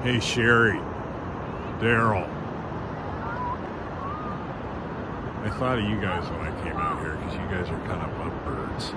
Hey, Sherry, Daryl. I thought of you guys when I came out here because you guys are kind of lovebirds.